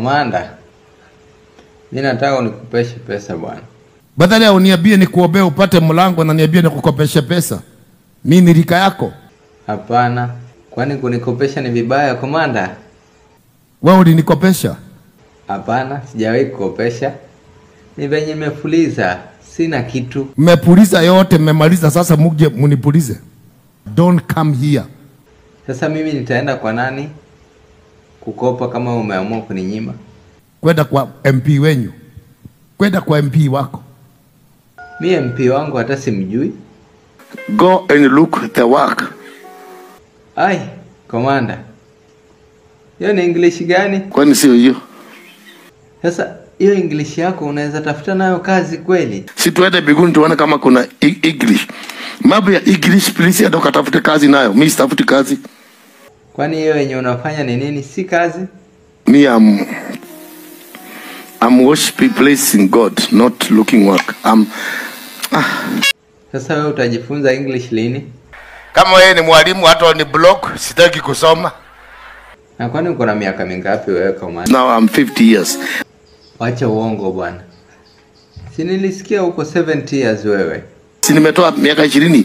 Komanda, mimi nataka unikopeshe pesa bwana. Badala ya uniambie nikuombee upate mlango na niambie nikukopeshe pesa. Mimi ni rika yako? Hapana. Kwani kunikopesha ni vibaya komanda? Wewe ulinikopesha? Hapana, sijawahi kukopesha. Ni venye nimefuliza, sina kitu. Mmepuliza yote, mmemaliza, sasa muje munipulize. Don't come here. Sasa mimi nitaenda kwa nani kukopa kama umeamua kuninyima? Kwenda kwa MP wenyu. Kwenda kwa MP wako. Mimi MP wangu hata simjui. Go and look the work. Ai, komanda. Hiyo ni English gani? Kwani sio hiyo? Sasa hiyo English yako unaweza tafuta nayo kazi kweli? Si tuende biguni tuone kama kuna English. Mambo ya English please ya doka tafute kazi nayo. Mimi sitafuti kazi. Kwani hiyo yenye unafanya ni nini? Si kazi? Me I'm worshiping placing God, not looking work. Sasa wewe utajifunza English lini? Kama wewe ni mwalimu hata ni block, sitaki kusoma. Na kwani uko na miaka mingapi wewe komanda? Now I'm 50 years. Wacha uongo bwana. Si nilisikia uko 70 years wewe. Si nimetoa miaka 20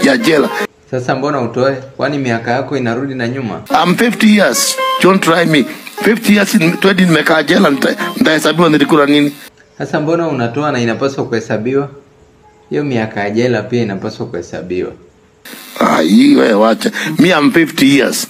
ya jela. Sasa mbona utoe? Kwani miaka yako inarudi na nyuma? I'm 50 years. Don't try me. 50 years in 20 nimekaa jela, nitahesabiwa nilikula nini? Sasa mbona unatoa na inapaswa kuhesabiwa? Hiyo miaka ya jela pia inapaswa kuhesabiwa. Hii wewe wacha. Me I'm 50 years.